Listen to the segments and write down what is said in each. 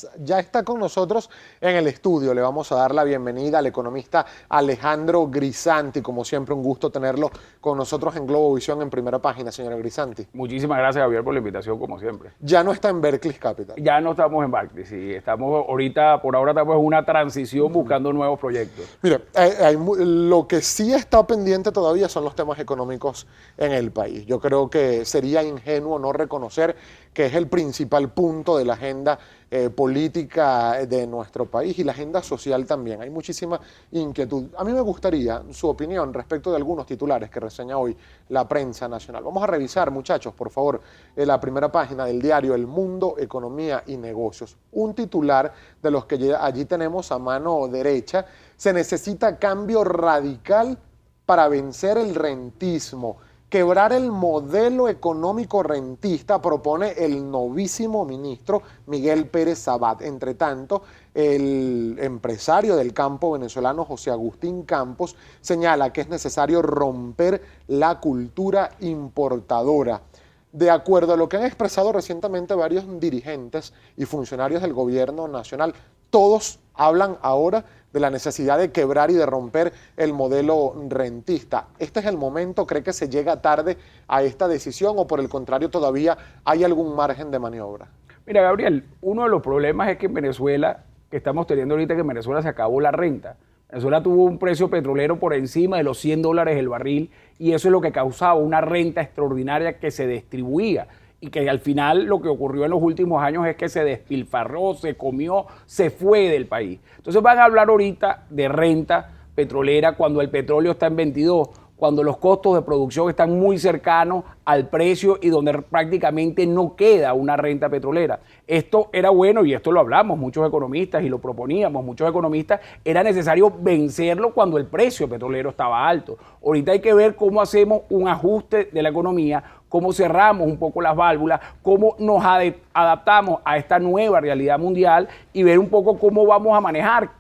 más. Ya está con nosotros en el estudio. Le vamos a dar la bienvenida al economista Alejandro Grisanti. Como siempre, un gusto tenerlo con nosotros en Globovisión en Primera Página, señora Grisanti. Muchísimas gracias, Javier, por la invitación, como siempre. Ya no está en Berkeley Capital. Ya no estamos en Barclays, sí, estamos ahorita, por ahora estamos en una transición buscando nuevos proyectos. Mire, lo que sí está pendiente todavía son los temas económicos en el país. Yo creo que sería ingenuo no reconocer que es el principal punto de la agenda política de nuestro país y la agenda social también. Hay muchísima inquietud. A mí me gustaría su opinión respecto de algunos titulares que reseña hoy la prensa nacional. Vamos a revisar, muchachos, por favor, la primera página del diario El Mundo, Economía y Negocios. Un titular de los que allí tenemos a mano derecha: se necesita cambio radical para vencer el rentismo. Quebrar el modelo económico rentista, propone el novísimo ministro Miguel Pérez Sabat. Entre tanto, el empresario del campo venezolano José Agustín Campos señala que es necesario romper la cultura importadora. De acuerdo a lo que han expresado recientemente varios dirigentes y funcionarios del gobierno nacional, todos hablan ahora de la necesidad de quebrar y de romper el modelo rentista. ¿Este es el momento? ¿Cree que se llega tarde a esta decisión o por el contrario todavía hay algún margen de maniobra? Mira, Gabriel, uno de los problemas es que en Venezuela, que estamos teniendo ahorita, que en Venezuela se acabó la renta. Venezuela tuvo un precio petrolero por encima de los $100 el barril y eso es lo que causaba una renta extraordinaria que se distribuía y que al final lo que ocurrió en los últimos años es que se despilfarró, se comió, se fue del país. Entonces van a hablar ahorita de renta petrolera cuando el petróleo está en 22, cuando los costos de producción están muy cercanos al precio y donde prácticamente no queda una renta petrolera. Esto era bueno y esto lo hablamos muchos economistas y lo proponíamos muchos economistas, era necesario vencerlo cuando el precio petrolero estaba alto. Ahorita hay que ver cómo hacemos un ajuste de la economía, cómo cerramos un poco las válvulas, cómo nos adaptamos a esta nueva realidad mundial y ver un poco cómo vamos a manejar.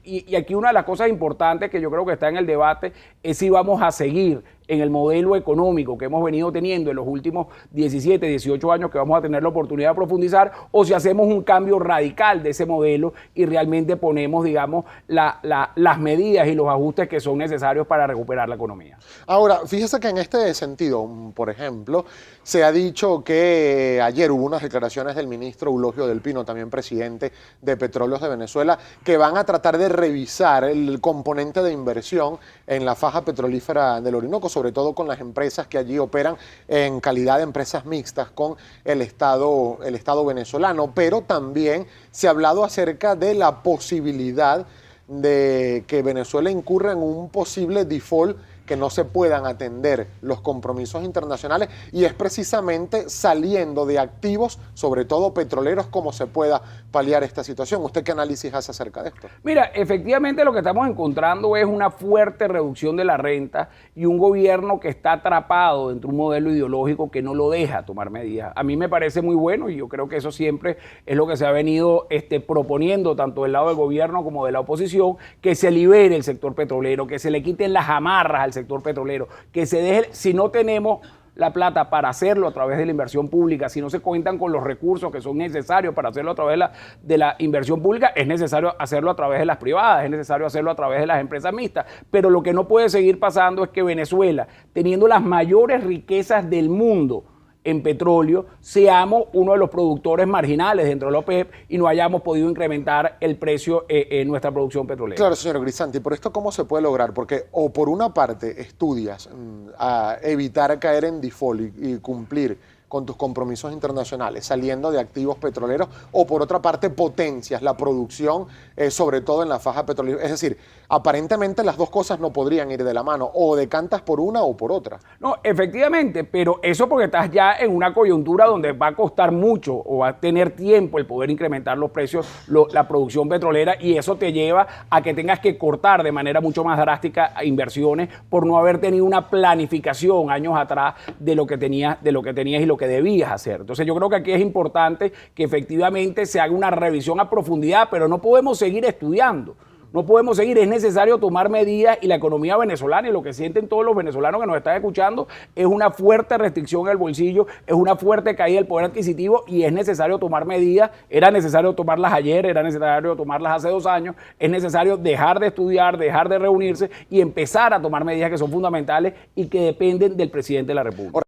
Y aquí una de las cosas importantes que yo creo que está en el debate es si vamos a seguir en el modelo económico que hemos venido teniendo en los últimos 17, 18 años que vamos a tener la oportunidad de profundizar, o si hacemos un cambio radical de ese modelo y realmente ponemos, digamos, las medidas y los ajustes que son necesarios para recuperar la economía. Ahora, fíjese que en este sentido, por ejemplo, se ha dicho que ayer hubo unas declaraciones del ministro Eulogio del Pino, también presidente de Petróleos de Venezuela, que van a tratar de revisar el componente de inversión en la faja petrolífera del Orinoco, sobre todo con las empresas que allí operan en calidad de empresas mixtas con el Estado venezolano, pero también se ha hablado acerca de la posibilidad de que Venezuela incurra en un posible default, que no se puedan atender los compromisos internacionales, y es precisamente saliendo de activos, sobre todo petroleros, como se pueda paliar esta situación. ¿Usted qué análisis hace acerca de esto? Mira, efectivamente lo que estamos encontrando es una fuerte reducción de la renta y un gobierno que está atrapado dentro de un modelo ideológico que no lo deja tomar medidas. A mí me parece muy bueno y yo creo que eso siempre es lo que se ha venido proponiendo tanto del lado del gobierno como de la oposición, que se libere el sector petrolero, que se le quiten las amarras al sector petrolero, que se deje, si no tenemos la plata para hacerlo a través de la inversión pública, si no se cuentan con los recursos que son necesarios para hacerlo a través de la inversión pública, es necesario hacerlo a través de las privadas, es necesario hacerlo a través de las empresas mixtas, pero lo que no puede seguir pasando es que Venezuela, teniendo las mayores riquezas del mundo en petróleo, seamos uno de los productores marginales dentro de la OPEP y no hayamos podido incrementar el precio en nuestra producción petrolera. Claro, señor Grisanti, ¿por esto cómo se puede lograr? Porque o por una parte estudias a evitar caer en default y cumplir con tus compromisos internacionales, saliendo de activos petroleros, o por otra parte potencias la producción, sobre todo en la faja petrolera. Es decir, aparentemente las dos cosas no podrían ir de la mano, o decantas por una o por otra. No, efectivamente, pero eso porque estás ya en una coyuntura donde va a costar mucho o va a tener tiempo el poder incrementar los precios, la producción petrolera, y eso te lleva a que tengas que cortar de manera mucho más drástica inversiones por no haber tenido una planificación años atrás de lo que tenías y lo que debías hacer. Entonces yo creo que aquí es importante que efectivamente se haga una revisión a profundidad, pero no podemos seguir estudiando. No podemos seguir, es necesario tomar medidas y la economía venezolana y lo que sienten todos los venezolanos que nos están escuchando es una fuerte restricción en el bolsillo, es una fuerte caída del poder adquisitivo y es necesario tomar medidas. Era necesario tomarlas ayer, era necesario tomarlas hace 2 años, es necesario dejar de estudiar, dejar de reunirse y empezar a tomar medidas que son fundamentales y que dependen del presidente de la República.